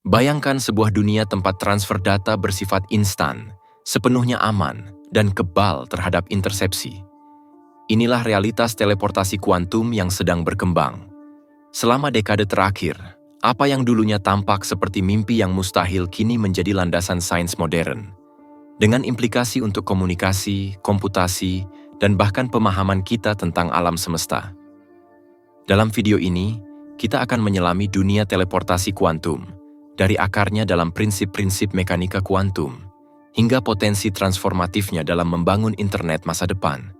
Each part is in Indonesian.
Bayangkan sebuah dunia tempat transfer data bersifat instan, sepenuhnya aman, dan kebal terhadap intersepsi. Inilah realitas teleportasi kuantum yang sedang berkembang. Selama dekade terakhir, apa yang dulunya tampak seperti mimpi yang mustahil kini menjadi landasan sains modern. Dengan implikasi untuk komunikasi, komputasi, dan bahkan pemahaman kita tentang alam semesta. Dalam video ini, kita akan menyelami dunia teleportasi kuantum, dari akarnya dalam prinsip-prinsip mekanika kuantum, hingga potensi transformatifnya dalam membangun internet masa depan.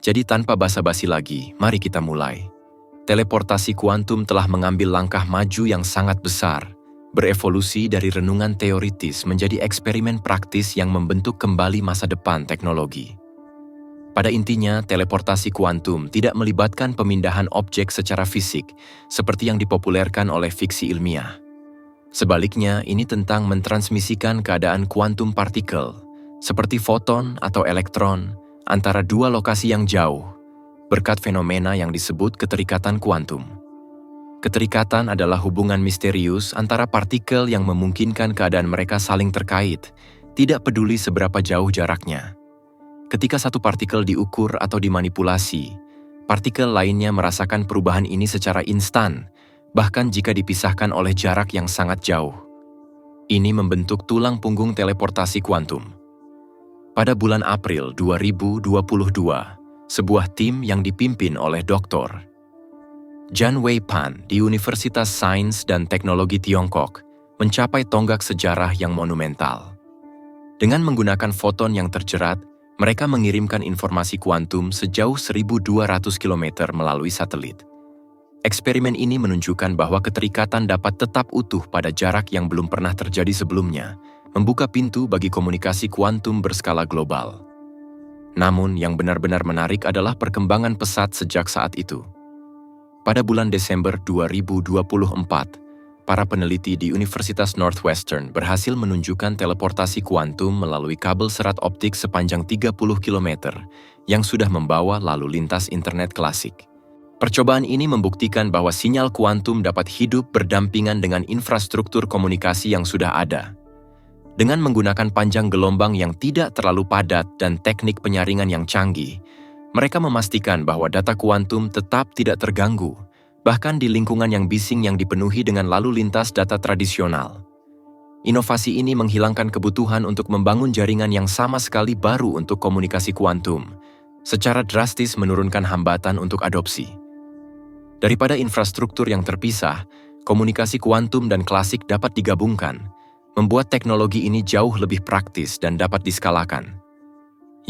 Jadi tanpa basa-basi lagi, mari kita mulai. Teleportasi kuantum telah mengambil langkah maju yang sangat besar, berevolusi dari renungan teoritis menjadi eksperimen praktis yang membentuk kembali masa depan teknologi. Pada intinya, teleportasi kuantum tidak melibatkan pemindahan objek secara fisik, seperti yang dipopulerkan oleh fiksi ilmiah. Sebaliknya, ini tentang mentransmisikan keadaan kuantum partikel, seperti foton atau elektron, antara dua lokasi yang jauh, berkat fenomena yang disebut keterikatan kuantum. Keterikatan adalah hubungan misterius antara partikel yang memungkinkan keadaan mereka saling terkait, tidak peduli seberapa jauh jaraknya. Ketika satu partikel diukur atau dimanipulasi, partikel lainnya merasakan perubahan ini secara instan, bahkan jika dipisahkan oleh jarak yang sangat jauh. Ini membentuk tulang punggung teleportasi kuantum. Pada bulan April 2022, sebuah tim yang dipimpin oleh Dr. Jianwei Pan di Universitas Sains dan Teknologi Tiongkok mencapai tonggak sejarah yang monumental. Dengan menggunakan foton yang terjerat, mereka mengirimkan informasi kuantum sejauh 1.200 km melalui satelit. Eksperimen ini menunjukkan bahwa keterikatan dapat tetap utuh pada jarak yang belum pernah terjadi sebelumnya, membuka pintu bagi komunikasi kuantum berskala global. Namun, yang benar-benar menarik adalah perkembangan pesat sejak saat itu. Pada bulan Desember 2024, para peneliti di Universitas Northwestern berhasil menunjukkan teleportasi kuantum melalui kabel serat optik sepanjang 30 km yang sudah membawa lalu lintas internet klasik. Percobaan ini membuktikan bahwa sinyal kuantum dapat hidup berdampingan dengan infrastruktur komunikasi yang sudah ada. Dengan menggunakan panjang gelombang yang tidak terlalu padat dan teknik penyaringan yang canggih, mereka memastikan bahwa data kuantum tetap tidak terganggu, bahkan di lingkungan yang bising yang dipenuhi dengan lalu lintas data tradisional. Inovasi ini menghilangkan kebutuhan untuk membangun jaringan yang sama sekali baru untuk komunikasi kuantum, secara drastis menurunkan hambatan untuk adopsi. Daripada infrastruktur yang terpisah, komunikasi kuantum dan klasik dapat digabungkan, membuat teknologi ini jauh lebih praktis dan dapat diskalakan.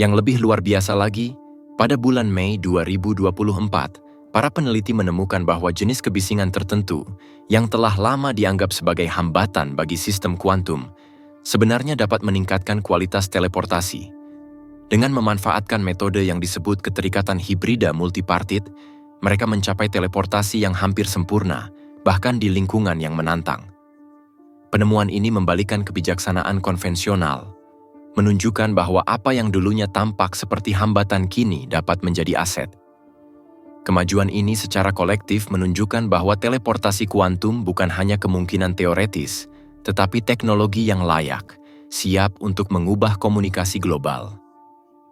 Yang lebih luar biasa lagi, pada bulan Mei 2024, para peneliti menemukan bahwa jenis kebisingan tertentu yang telah lama dianggap sebagai hambatan bagi sistem kuantum sebenarnya dapat meningkatkan kualitas teleportasi. Dengan memanfaatkan metode yang disebut keterikatan hibrida multipartit, mereka mencapai teleportasi yang hampir sempurna, bahkan di lingkungan yang menantang. Penemuan ini membalikan kebijaksanaan konvensional, menunjukkan bahwa apa yang dulunya tampak seperti hambatan kini dapat menjadi aset. Kemajuan ini secara kolektif menunjukkan bahwa teleportasi kuantum bukan hanya kemungkinan teoretis, tetapi teknologi yang layak, siap untuk mengubah komunikasi global.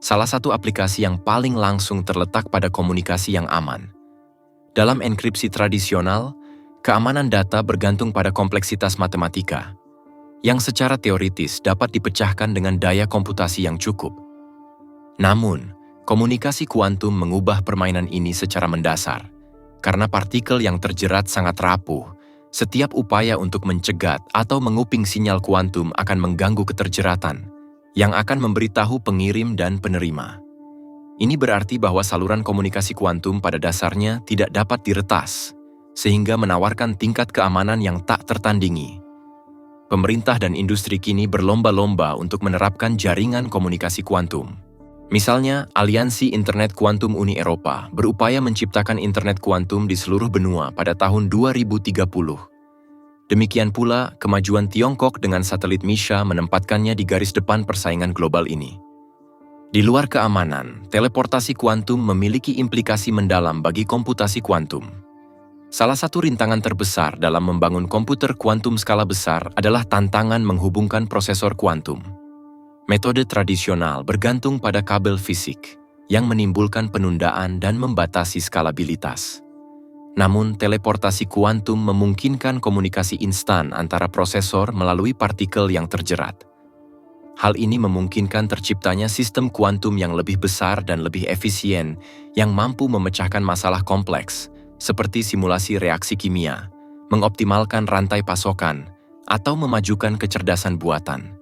Salah satu aplikasi yang paling langsung terletak pada komunikasi yang aman. Dalam enkripsi tradisional, keamanan data bergantung pada kompleksitas matematika, yang secara teoritis dapat dipecahkan dengan daya komputasi yang cukup. Namun, komunikasi kuantum mengubah permainan ini secara mendasar. Karena partikel yang terjerat sangat rapuh, setiap upaya untuk mencegat atau menguping sinyal kuantum akan mengganggu keterjeratan, yang akan memberitahu pengirim dan penerima. Ini berarti bahwa saluran komunikasi kuantum pada dasarnya tidak dapat diretas, sehingga menawarkan tingkat keamanan yang tak tertandingi. Pemerintah dan industri kini berlomba-lomba untuk menerapkan jaringan komunikasi kuantum. Misalnya, Aliansi Internet Kuantum Uni Eropa berupaya menciptakan internet kuantum di seluruh benua pada tahun 2030. Demikian pula, kemajuan Tiongkok dengan satelit MISA menempatkannya di garis depan persaingan global ini. Di luar keamanan, teleportasi kuantum memiliki implikasi mendalam bagi komputasi kuantum. Salah satu rintangan terbesar dalam membangun komputer kuantum skala besar adalah tantangan menghubungkan prosesor kuantum. Metode tradisional bergantung pada kabel fisik, yang menimbulkan penundaan dan membatasi skalabilitas. Namun, teleportasi kuantum memungkinkan komunikasi instan antara prosesor melalui partikel yang terjerat. Hal ini memungkinkan terciptanya sistem kuantum yang lebih besar dan lebih efisien, yang mampu memecahkan masalah kompleks, seperti simulasi reaksi kimia, mengoptimalkan rantai pasokan, atau memajukan kecerdasan buatan.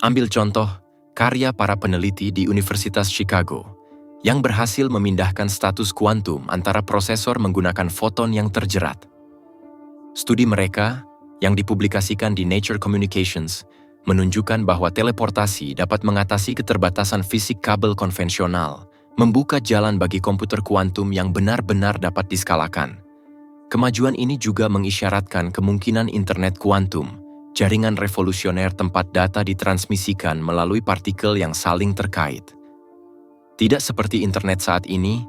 Ambil contoh, karya para peneliti di Universitas Chicago, yang berhasil memindahkan status kuantum antara prosesor menggunakan foton yang terjerat. Studi mereka, yang dipublikasikan di Nature Communications, menunjukkan bahwa teleportasi dapat mengatasi keterbatasan fisik kabel konvensional, membuka jalan bagi komputer kuantum yang benar-benar dapat diskalakan. Kemajuan ini juga mengisyaratkan kemungkinan internet kuantum, jaringan revolusioner tempat data ditransmisikan melalui partikel yang saling terkait. Tidak seperti internet saat ini,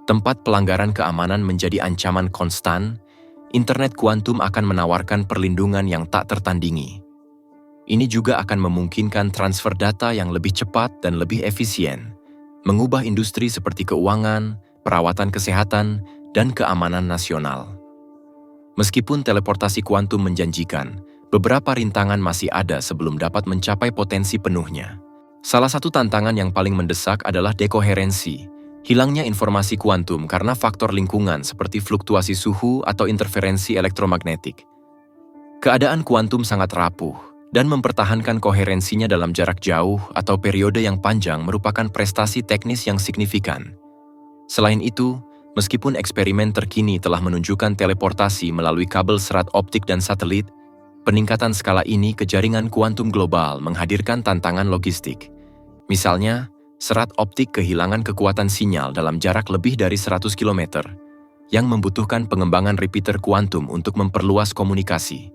tempat pelanggaran keamanan menjadi ancaman konstan, internet kuantum akan menawarkan perlindungan yang tak tertandingi. Ini juga akan memungkinkan transfer data yang lebih cepat dan lebih efisien, mengubah industri seperti keuangan, perawatan kesehatan, dan keamanan nasional. Meskipun teleportasi kuantum menjanjikan, beberapa rintangan masih ada sebelum dapat mencapai potensi penuhnya. Salah satu tantangan yang paling mendesak adalah dekoherensi, hilangnya informasi kuantum karena faktor lingkungan seperti fluktuasi suhu atau interferensi elektromagnetik. Keadaan kuantum sangat rapuh, dan mempertahankan koherensinya dalam jarak jauh atau periode yang panjang merupakan prestasi teknis yang signifikan. Selain itu, meskipun eksperimen terkini telah menunjukkan teleportasi melalui kabel serat optik dan satelit, peningkatan skala ini ke jaringan kuantum global menghadirkan tantangan logistik. Misalnya, serat optik kehilangan kekuatan sinyal dalam jarak lebih dari 100 km, yang membutuhkan pengembangan repeater kuantum untuk memperluas komunikasi.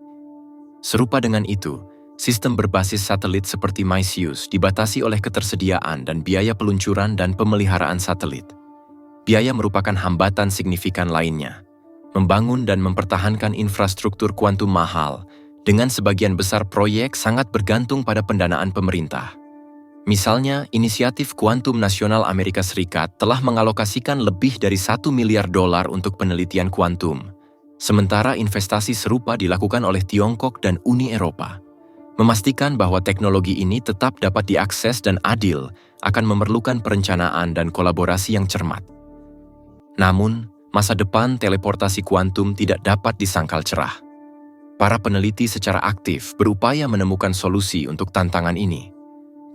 Serupa dengan itu, sistem berbasis satelit seperti MICEUS dibatasi oleh ketersediaan dan biaya peluncuran dan pemeliharaan satelit. Biaya merupakan hambatan signifikan lainnya. Membangun dan mempertahankan infrastruktur kuantum mahal, dengan sebagian besar proyek sangat bergantung pada pendanaan pemerintah. Misalnya, Inisiatif Kuantum Nasional Amerika Serikat telah mengalokasikan lebih dari $1 miliar untuk penelitian kuantum, sementara investasi serupa dilakukan oleh Tiongkok dan Uni Eropa. Memastikan bahwa teknologi ini tetap dapat diakses dan adil akan memerlukan perencanaan dan kolaborasi yang cermat. Namun, masa depan teleportasi kuantum tidak dapat disangkal cerah. Para peneliti secara aktif berupaya menemukan solusi untuk tantangan ini.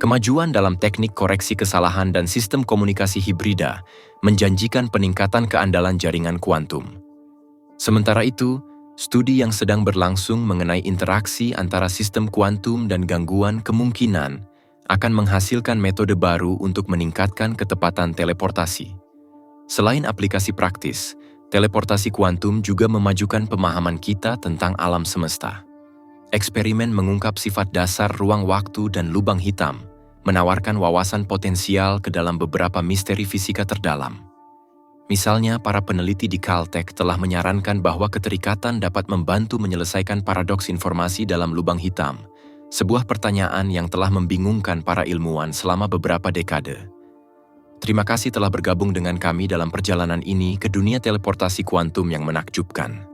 Kemajuan dalam teknik koreksi kesalahan dan sistem komunikasi hibrida menjanjikan peningkatan keandalan jaringan kuantum. Sementara itu, studi yang sedang berlangsung mengenai interaksi antara sistem kuantum dan gangguan kemungkinan akan menghasilkan metode baru untuk meningkatkan ketepatan teleportasi. Selain aplikasi praktis, teleportasi kuantum juga memajukan pemahaman kita tentang alam semesta. Eksperimen mengungkap sifat dasar ruang waktu dan lubang hitam, menawarkan wawasan potensial ke dalam beberapa misteri fisika terdalam. Misalnya, para peneliti di Caltech telah menyarankan bahwa keterikatan dapat membantu menyelesaikan paradoks informasi dalam lubang hitam, sebuah pertanyaan yang telah membingungkan para ilmuwan selama beberapa dekade. Terima kasih telah bergabung dengan kami dalam perjalanan ini ke dunia teleportasi kuantum yang menakjubkan.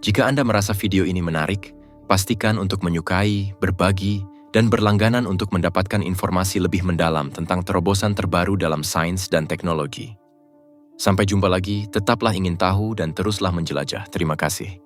Jika Anda merasa video ini menarik, pastikan untuk menyukai, berbagi, dan berlangganan untuk mendapatkan informasi lebih mendalam tentang terobosan terbaru dalam sains dan teknologi. Sampai jumpa lagi, tetaplah ingin tahu dan teruslah menjelajah. Terima kasih.